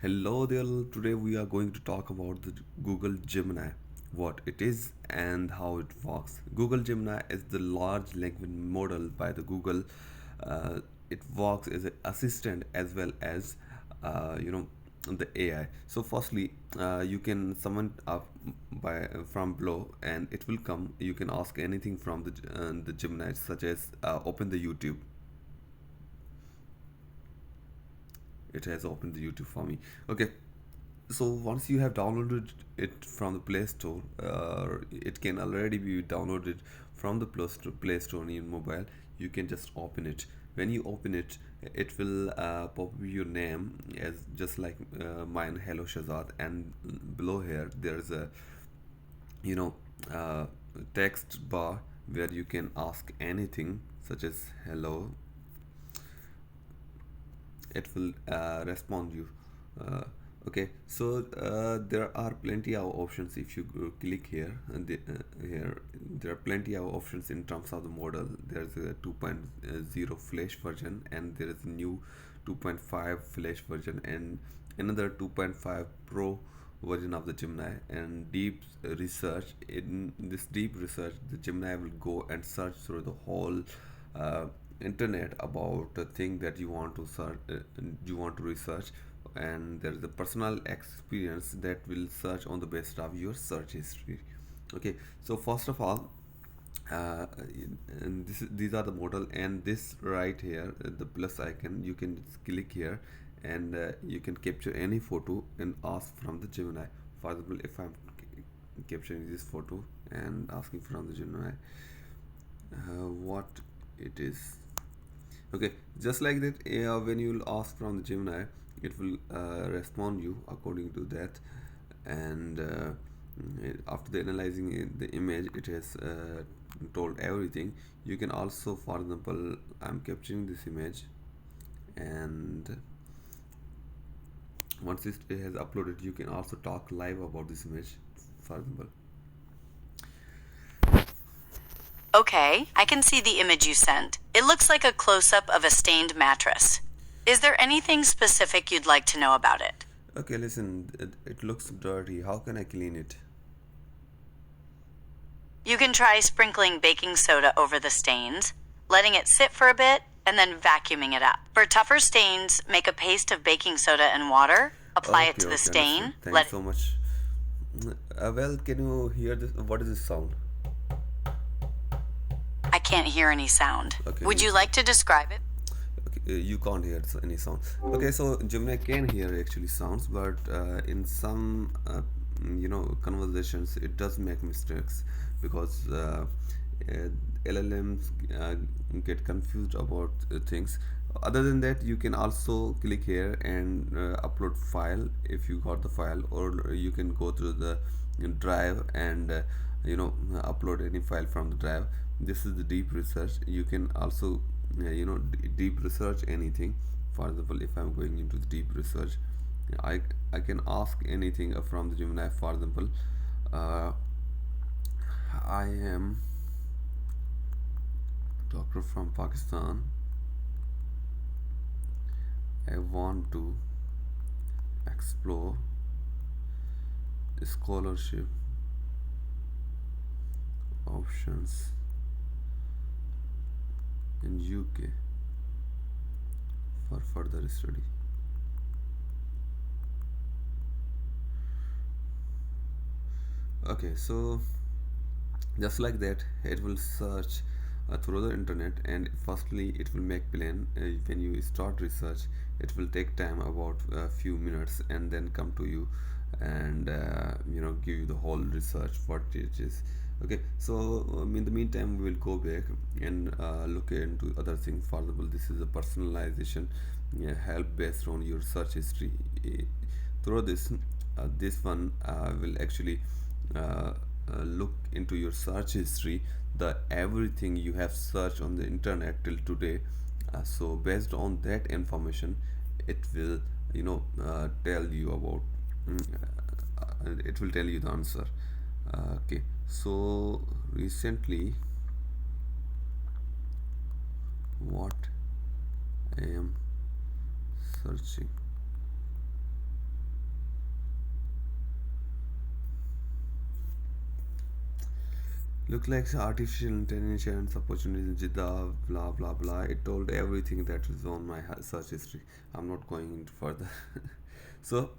Hello there. Today we are going to talk about the Google Gemini, what it is and how it works. Google Gemini is the large language model by the Google. Uh, it works as an assistant as well as the AI. So firstly, you can summon up by from below, and it will come. You can ask anything from the Gemini, such as open the YouTube. It has opened the YouTube for me. Okay, so once you have downloaded it from the Play Store, it can already be downloaded from the Play Store in your mobile. You can just open it. When you open it, it will pop up your name as just like mine, Hello Shazad, and below here there's a you know uh, text bar where you can ask anything such as hello. It will respond you. uh, okay, so there are plenty of options. If you click here, here there are plenty of options in terms of the model. There's a 2.0 flash version, and there is a new 2.5 flash version, and another 2.5 pro version of the Gemini. And deep research, in this deep research, the Gemini will go and search through the whole uh, internet about the thing that you want to search, you want to research. And there is a personal experience that will search on the basis of your search history. Okay, so first of all, uh, and these are the model, and this right here, the plus icon, you can just click here, and you can capture any photo and ask from the Gemini. For example, if I'm capturing this photo and asking from the Gemini what it is. Okay, just like that, when you will ask from the Gemini, it will respond you according to that. And after the analyzing the image, it has told everything. You can also, for example, I'm capturing this image, and once it has uploaded, you can also talk live about this image. For example, Okay, I can see the image you sent. It looks like a close-up of a stained mattress. Is there anything specific you'd like to know about it? okay, listen, it looks dirty. How can I clean it? You can try sprinkling baking soda over the stains, letting it sit for a bit, and then vacuuming it up. For tougher stains, make a paste of baking soda and water, apply it Okay, to the okay, understand. stain, Thank you let so much. Well, can you hear this? What is this sound? I can't hear any sound. Okay, Would you you like to describe it? okay, you can't hear any sound. Okay, so Gemini can hear actually sounds, but in some conversations it does make mistakes because uh, LLMs get confused about things. Other than that, you can also click here and upload file if you got the file, or you can go to the drive and upload any file from the drive. This is the deep research. You can also deep research anything. For example, if I'm going into the deep research, i I can ask anything from the Gemini. For example, uh, I am doctor from Pakistan. I want to explore scholarship options in UK for further study. Okay, so just like that, it will search through the internet, and firstly it will make plan. When you start research, it will take time about a few minutes, and then come to you and give you the whole research what it is. Okay, so in the meantime, we will go back and look into other things. For example, this is a personalization, help based on your search history. Through this one will actually uh, look into your search history, the everything you have searched on the internet till today. So based on that information, it will tell you about it will tell you the answer. Okay, so recently, what I am searching. Look like artificial intelligence opportunities in Jeddah, blah blah blah. It told everything that is on my search history. I'm not going into further. So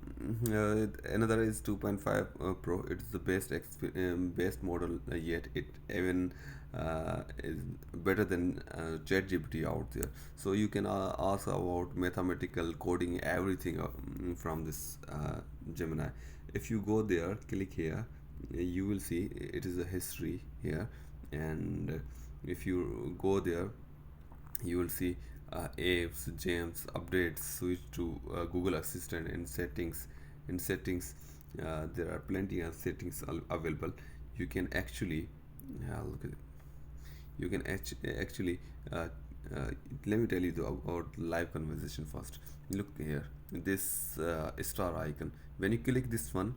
another is 2.5 Pro. It's the best model yet. It even is better than ChatGPT out there. So you can ask about mathematical coding, everything from this Gemini. If you go there, click here, you will see it is a history here, and if you go there, you will see apps, gems, updates, switch to Google Assistant in settings. In settings, there are plenty of settings available. You can actually look at it. You can actually uh, uh, let me tell you about live conversation first. Look here, this star icon. When you click this one,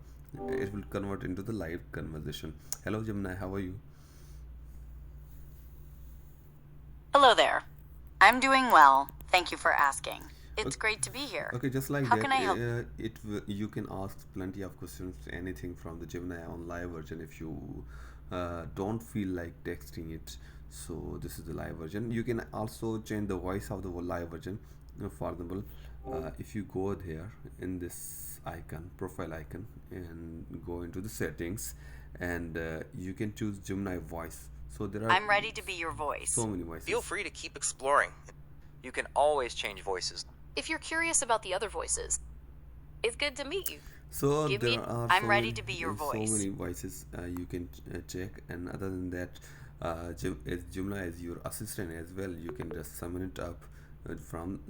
it will convert into the live conversation. Hello Gemini, how are you? Hello there. I'm doing well. Thank you for asking. It's Okay, great to be here. okay, just like How that, can I help? you can ask plenty of questions, anything from the Gemini on live version if you don't feel like texting it. So this is the live version. You can also change the voice of the live version. For example, if you go there in this icon, profile icon, and go into the settings, and you can choose Gemini voice. So there are I'm ready to be your so voice. many Feel voices. free to keep exploring. You can always change voices. If you're curious about the other voices, it's good to meet you. So Give me. there are I'm ready to be your so voice. many voices you can check, and other than that, as Joomla is your assistant as well. You can just summon it up from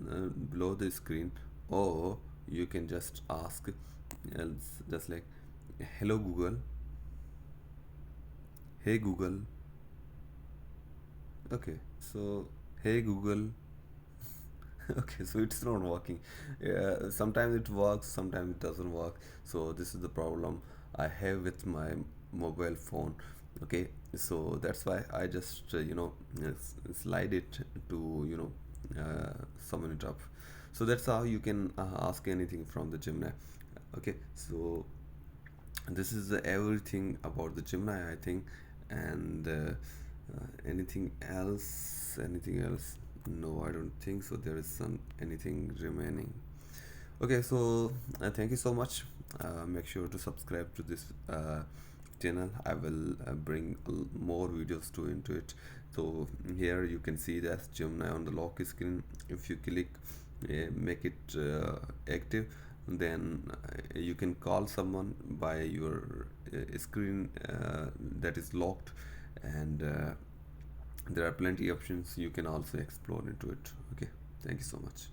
below the screen, or you can just ask, just like, "Hello Google," "Hey Google." Okay, so "Hey Google." Okay, so it's not working. Sometimes it works, sometimes it doesn't work. So this is the problem I have with my mobile phone. Okay, so that's why I just slide it to summon it up. So that's how you can ask anything from the Gemini. Okay, so this is everything about the Gemini, I think. And anything else? Anything else? No, I don't think so. There is some anything remaining. Okay, so thank you so much. Make sure to subscribe to this channel. I will bring more videos to into it. So here you can see that Gemini on the lock screen. If you click, make it active, then you can call someone by your screen that is locked, and there are plenty options you can also explore into it. Okay, thank you so much.